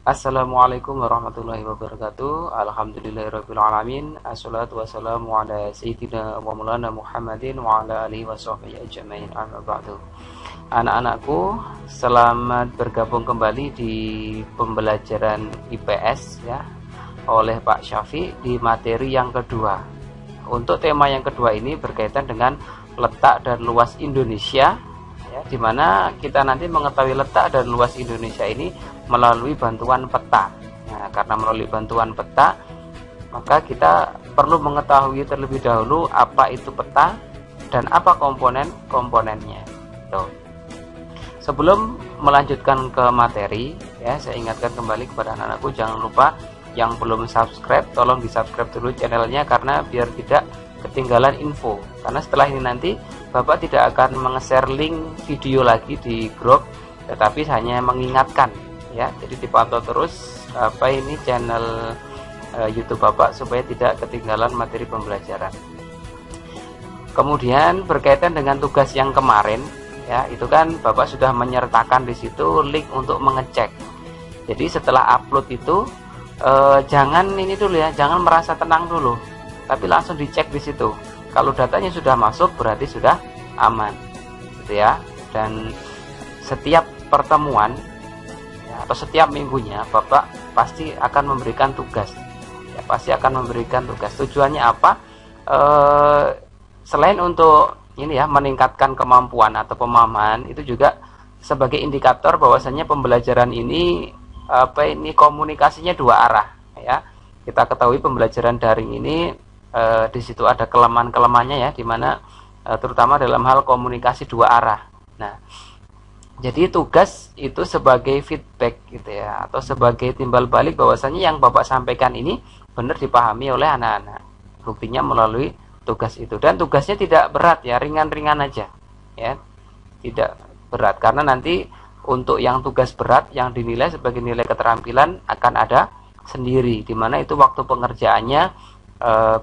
Assalamualaikum warahmatullahi wabarakatuh. Alhamdulillahirrabbilalamin. Assalatu wassalamu ala sayyidina wa maulana Muhammadin wa ala alihi wa sahbihi ajma'in, amma ba'du. Anak-anakku, selamat bergabung kembali di pembelajaran IPS ya oleh Pak Syafi di materi yang kedua. Untuk tema yang kedua ini berkaitan dengan letak dan luas Indonesia ya, di mana kita nanti mengetahui letak dan luas Indonesia ini melalui bantuan peta. Nah, karena melalui bantuan peta, maka kita perlu mengetahui terlebih dahulu apa itu peta dan apa komponen-komponennya. Tuh. Sebelum melanjutkan ke materi, ya, saya ingatkan kembali kepada anak-anakku, jangan lupa yang belum subscribe, tolong di subscribe dulu channelnya karena biar tidak ketinggalan info. Karena setelah ini nanti Bapak tidak akan meng-share link video lagi di grup, tetapi hanya mengingatkan. Ya, jadi dipantau terus apa ini channel YouTube Bapak supaya tidak ketinggalan materi pembelajaran. Kemudian berkaitan dengan tugas yang kemarin, ya itu kan Bapak sudah menyertakan di situ link untuk mengecek. Jadi setelah upload itu jangan ini dulu ya, jangan merasa tenang dulu, tapi langsung dicek di situ. Kalau datanya sudah masuk berarti sudah aman, gitu ya. Dan setiap pertemuan atau setiap minggunya Bapak pasti akan memberikan tugas ya, pasti akan memberikan tugas. Tujuannya apa? Selain untuk ini ya, meningkatkan kemampuan atau pemahaman, itu juga sebagai indikator bahwasanya pembelajaran ini komunikasinya dua arah ya. Kita ketahui pembelajaran daring ini di situ ada kelemahan-kelemahannya ya, dimana terutama dalam hal komunikasi dua arah. Nah, jadi tugas itu sebagai feedback gitu ya, atau sebagai timbal balik bahwasanya yang Bapak sampaikan ini benar dipahami oleh anak-anak. Buktinya melalui tugas itu, dan tugasnya tidak berat ya, ringan-ringan aja ya, tidak berat. Karena nanti untuk yang tugas berat yang dinilai sebagai nilai keterampilan akan ada sendiri, dimana itu waktu pengerjaannya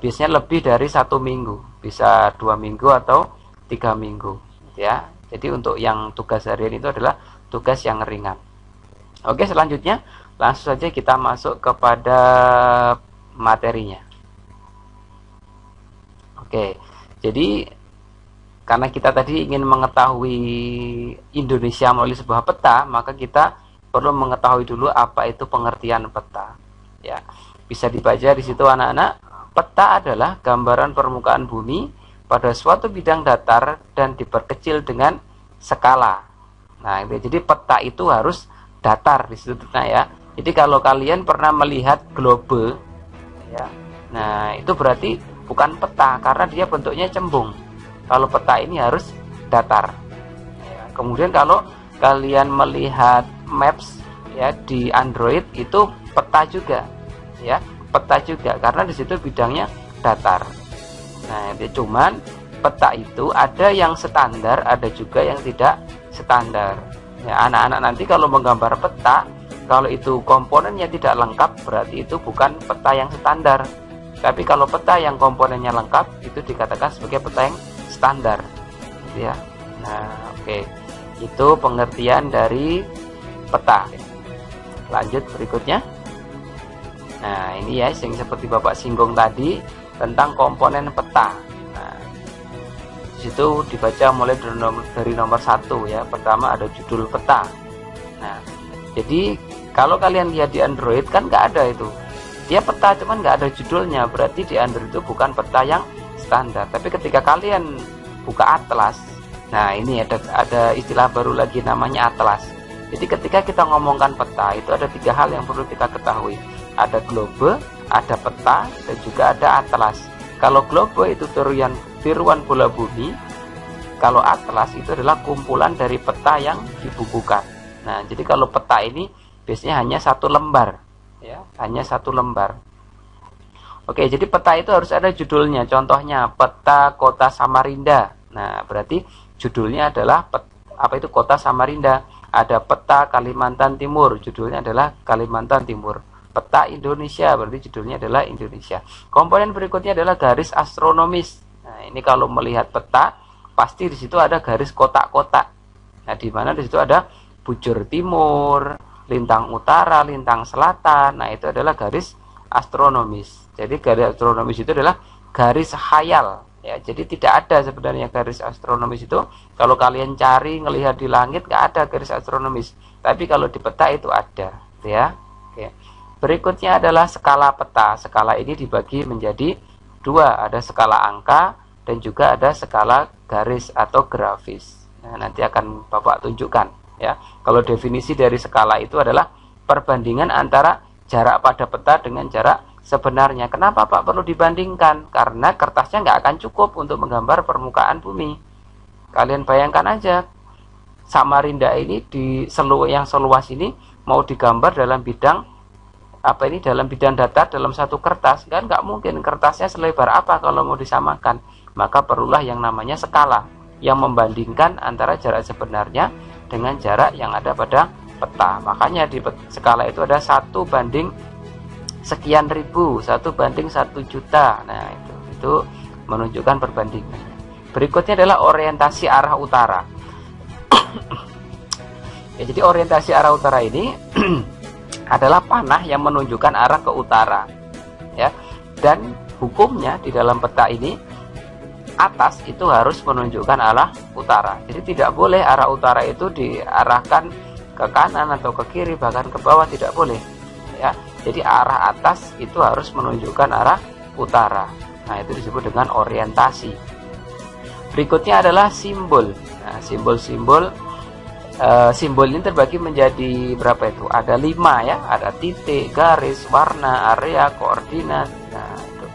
biasanya lebih dari 1 minggu, bisa 2 minggu atau 3 minggu ya. Jadi untuk yang tugas harian itu adalah tugas yang ringan. Oke, selanjutnya langsung saja kita masuk kepada materinya. Oke, jadi karena kita tadi ingin mengetahui Indonesia melalui sebuah peta, maka kita perlu mengetahui dulu apa itu pengertian peta. Ya, bisa dibaca di situ anak-anak. Peta adalah gambaran permukaan bumi pada suatu bidang datar dan diperkecil dengan skala. Nah, jadi peta itu harus datar di situ ya. Jadi kalau kalian pernah melihat globe ya. Nah, itu berarti bukan peta karena dia bentuknya cembung. Kalau peta ini harus datar. Ya, kemudian kalau kalian melihat maps ya di Android itu peta juga. Ya, peta juga karena di situ bidangnya datar. Nah, cuman peta itu ada yang standar, ada juga yang tidak standar. Ya, anak-anak nanti kalau menggambar peta, kalau itu komponennya tidak lengkap, berarti itu bukan peta yang standar. Tapi kalau peta yang komponennya lengkap, itu dikatakan sebagai peta yang standar. Ya. Nah, oke. Itu pengertian dari peta. Lanjut berikutnya. Nah, ini ya yang seperti Bapak singgung tadi tentang komponen peta. Nah, di situ dibaca mulai dari nomor 1 ya. Pertama ada judul peta. Nah, jadi kalau kalian lihat di Android kan nggak ada itu. Dia peta cuman nggak ada judulnya, berarti di Android itu bukan peta yang standar. Tapi ketika kalian buka atlas, nah ini ada istilah baru lagi namanya atlas. Jadi ketika kita ngomongkan peta itu ada 3 hal yang perlu kita ketahui. Ada globe, ada peta, dan juga ada atlas. Kalau globe itu tiruan bola bumi, kalau atlas itu adalah kumpulan dari peta yang dibukukan. Nah, jadi kalau peta ini biasanya hanya 1 lembar, ya, hanya 1 lembar. Oke, jadi peta itu harus ada judulnya. Contohnya peta Kota Samarinda. Nah, berarti judulnya adalah Kota Samarinda. Ada peta Kalimantan Timur, judulnya adalah Kalimantan Timur. Peta Indonesia, berarti judulnya adalah Indonesia. Komponen berikutnya adalah garis astronomis. Nah, ini kalau melihat peta, pasti di situ ada garis kotak-kotak. Nah, di mana di situ ada bujur timur, lintang utara, lintang selatan. Nah, itu adalah garis astronomis. Jadi garis astronomis itu adalah garis khayal ya. Jadi tidak ada sebenarnya garis astronomis itu. Kalau kalian cari ngelihat di langit nggak ada garis astronomis. Tapi kalau di peta itu ada, gitu ya. Oke. Berikutnya adalah skala peta. Skala ini dibagi menjadi dua, ada skala angka dan juga ada skala garis atau grafis. Nah, nanti akan Bapak tunjukkan ya. Kalau definisi dari skala itu adalah perbandingan antara jarak pada peta dengan jarak sebenarnya. Kenapa Pak perlu dibandingkan? Karena kertasnya nggak akan cukup untuk menggambar permukaan bumi. Kalian bayangkan aja, Samarinda ini yang seluas ini mau digambar dalam bidang dalam bidang datar dalam satu kertas, kan nggak mungkin. Kertasnya selebar apa kalau mau disamakan? Maka perlulah yang namanya skala yang membandingkan antara jarak sebenarnya dengan jarak yang ada pada peta. Makanya di skala itu ada 1 banding sekian ribu, 1 banding 1 juta. Nah, itu menunjukkan perbandingan. Berikutnya adalah orientasi arah utara. Ya, jadi orientasi arah utara ini adalah panah yang menunjukkan arah ke utara ya. Dan hukumnya di dalam peta ini, atas itu harus menunjukkan arah utara. Jadi tidak boleh arah utara itu diarahkan ke kanan atau ke kiri, bahkan ke bawah tidak boleh ya. Jadi arah atas itu harus menunjukkan arah utara. Nah, itu disebut dengan orientasi. Berikutnya adalah simbol. Nah, simbol ini terbagi menjadi berapa itu? Ada 5 ya, ada titik, garis, warna, area, koordinat. Nah, itu.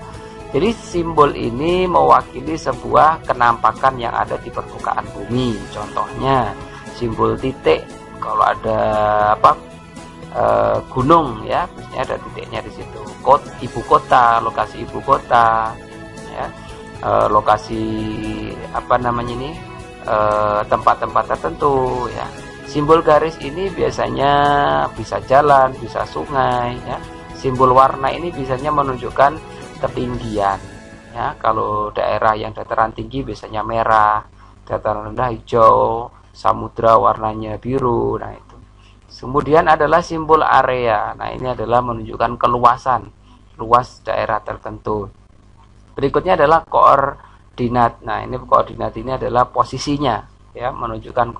Jadi simbol ini mewakili sebuah kenampakan yang ada di permukaan bumi. Contohnya simbol titik, kalau ada gunung ya, biasanya ada titiknya di situ. Ibu kota, lokasi ibu kota ya. Lokasi tempat-tempat tertentu ya. Simbol garis ini biasanya bisa jalan, bisa sungai ya. Simbol warna ini biasanya menunjukkan ketinggian ya. Kalau daerah yang dataran tinggi biasanya merah, dataran rendah hijau, samudra warnanya biru. Nah, itu. Kemudian adalah simbol area. Nah, ini adalah menunjukkan keluasan, luas daerah tertentu. Berikutnya adalah koordinat. Nah, ini koordinat ini adalah posisinya ya, menunjukkan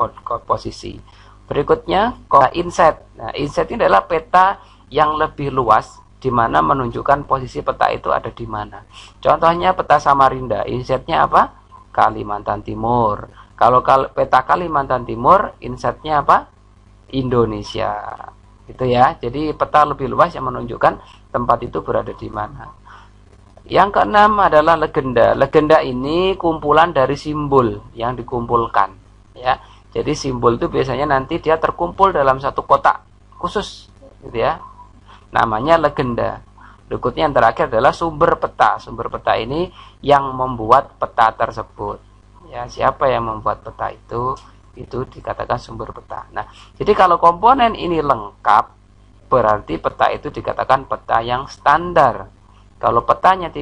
posisi. Berikutnya inset. Nah, inset ini adalah peta yang lebih luas di mana menunjukkan posisi peta itu ada di mana. Contohnya peta Samarinda, insetnya apa? Kalimantan Timur. Kalau peta Kalimantan Timur, insetnya apa? Indonesia. Gitu ya. Jadi peta lebih luas yang menunjukkan tempat itu berada di mana. Yang keenam adalah legenda. Legenda ini kumpulan dari simbol yang dikumpulkan ya. Jadi simbol itu biasanya nanti dia terkumpul dalam satu kotak khusus gitu ya. Namanya legenda. Berikutnya yang terakhir adalah sumber peta. Sumber peta ini yang membuat peta tersebut. Ya, siapa yang membuat peta itu dikatakan sumber peta. Nah, jadi kalau komponen ini lengkap, berarti peta itu dikatakan peta yang standar. Kalau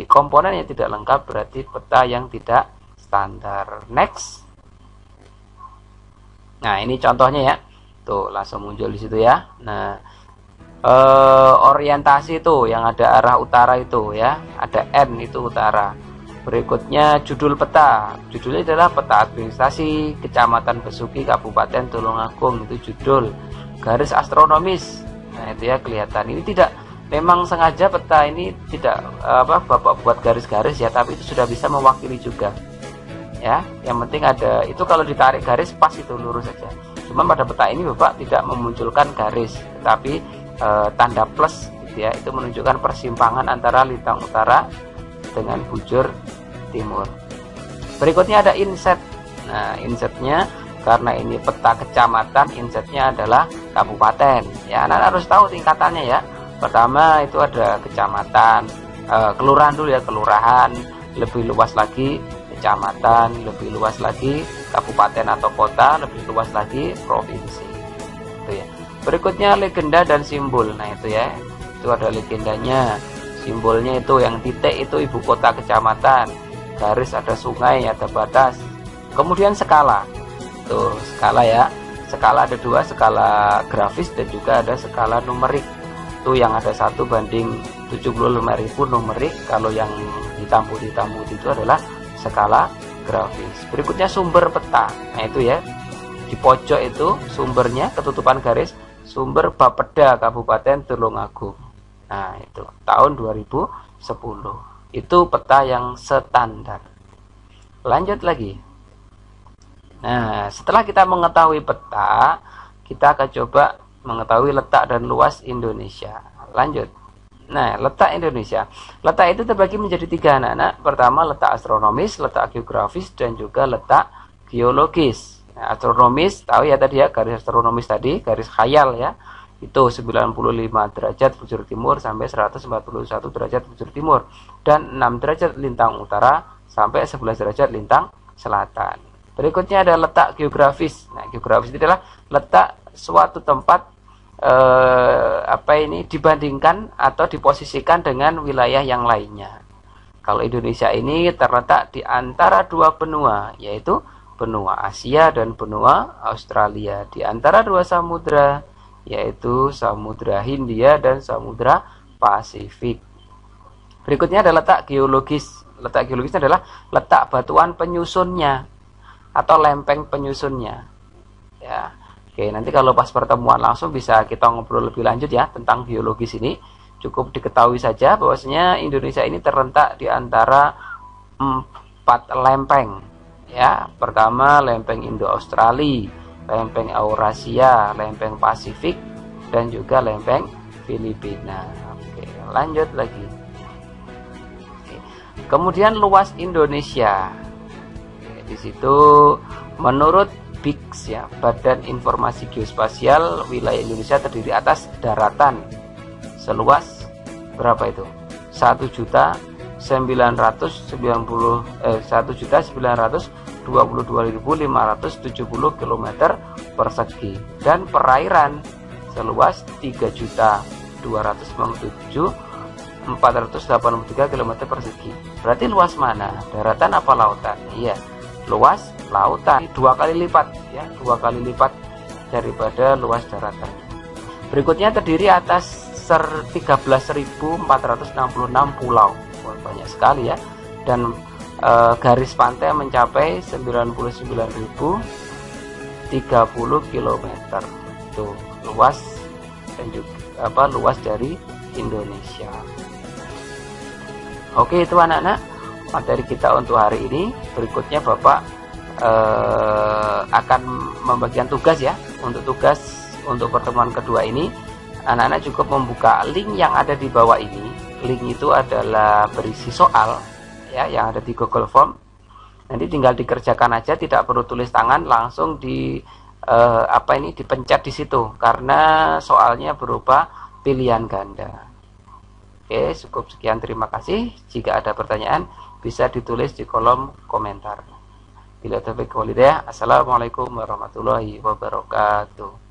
komponennya tidak lengkap, berarti peta yang tidak standar. Next. Nah, ini contohnya ya. Tuh, langsung muncul di situ ya. Nah, orientasi itu yang ada arah utara itu ya. Ada N itu utara. Berikutnya judul peta. Judulnya adalah peta administrasi Kecamatan Besuki, Kabupaten Tulungagung, itu judul. Garis astronomis. Nah, itu ya kelihatan. Ini memang sengaja peta ini tidak Bapak buat garis-garis ya, tapi itu sudah bisa mewakili juga ya. Yang penting ada itu, kalau ditarik garis pas itu lurus saja. Cuma pada peta ini Bapak tidak memunculkan garis, tetapi tanda plus gitu ya, itu menunjukkan persimpangan antara lintang utara dengan bujur timur. Berikutnya ada inset. Nah, insetnya karena ini peta kecamatan, insetnya adalah kabupaten ya. Anak harus tahu tingkatannya ya. Pertama itu ada kecamatan, kelurahan dulu ya, kelurahan, lebih luas lagi kecamatan, lebih luas lagi kabupaten atau kota, lebih luas lagi provinsi. Itu ya. Berikutnya legenda dan simbol. Nah, itu ya. Itu ada legendanya. Simbolnya itu yang titik itu ibu kota kecamatan, garis ada sungai, ada batas. Kemudian skala. Tuh, skala ya. Skala ada dua, skala grafis dan juga ada skala numerik. Itu yang ada 1:75.000 numerik, kalau yang hitam putih itu adalah skala grafis. Berikutnya sumber peta. Nah itu ya, di pojok itu sumbernya ketutupan garis, sumber Bapeda Kabupaten Tulungagung. Nah itu tahun 2010. Itu peta yang standar. Lanjut lagi. Nah setelah kita mengetahui peta, kita akan coba mengetahui letak dan luas Indonesia. Lanjut. Nah, letak Indonesia. Letak itu terbagi menjadi 3, anak-anak. Pertama, letak astronomis, letak geografis, dan juga letak geologis. Nah, astronomis, tahu ya tadi ya, garis astronomis tadi, garis khayal ya. Itu 95 derajat bujur timur sampai 141 derajat bujur timur. Dan 6 derajat lintang utara sampai 11 derajat lintang selatan. Berikutnya ada letak geografis. Nah, geografis itu adalah letak suatu tempat dibandingkan atau diposisikan dengan wilayah yang lainnya. Kalau Indonesia ini terletak di antara dua benua, yaitu benua Asia dan benua Australia, di antara dua samudra, yaitu Samudra Hindia dan Samudra Pasifik. Berikutnya ada letak geologis. Letak geologis adalah letak batuan penyusunnya atau lempeng penyusunnya. Ya. Oke, nanti kalau pas pertemuan langsung bisa kita ngobrol lebih lanjut ya tentang geologis ini. Cukup diketahui saja bahwasanya Indonesia ini terletak di antara 4 lempeng. Ya, pertama lempeng Indo-Australia, lempeng Eurasia, lempeng Pasifik, dan juga lempeng Filipina. Oke, lanjut lagi. Oke. Kemudian luas Indonesia. Oke, di situ menurut BIGS ya, Badan Informasi Geospasial, wilayah Indonesia terdiri atas daratan seluas berapa itu? 1.922.570 km persegi, dan perairan seluas 3.297.483 km persegi. Berarti luas mana? Daratan apa lautan? Iya, luas lautan, 2 kali lipat ya, 2 kali lipat daripada luas daratan. Berikutnya terdiri atas 13.466 pulau. Banyak sekali ya. Dan garis pantai mencapai 99.030 km. Itu luas dan juga luas dari Indonesia. Oke, itu anak-anak materi kita untuk hari ini. Berikutnya Bapak akan membagikan tugas ya. Untuk tugas untuk pertemuan kedua ini, anak-anak cukup membuka link yang ada di bawah ini. Link itu adalah berisi soal ya yang ada di Google Form. Nanti tinggal dikerjakan aja, tidak perlu tulis tangan, langsung dipencet di situ karena soalnya berupa pilihan ganda. Oke, cukup sekian, terima kasih. Jika ada pertanyaan bisa ditulis di kolom komentar. Bila taufiq wal hidayah. Assalamualaikum warahmatullahi wabarakatuh.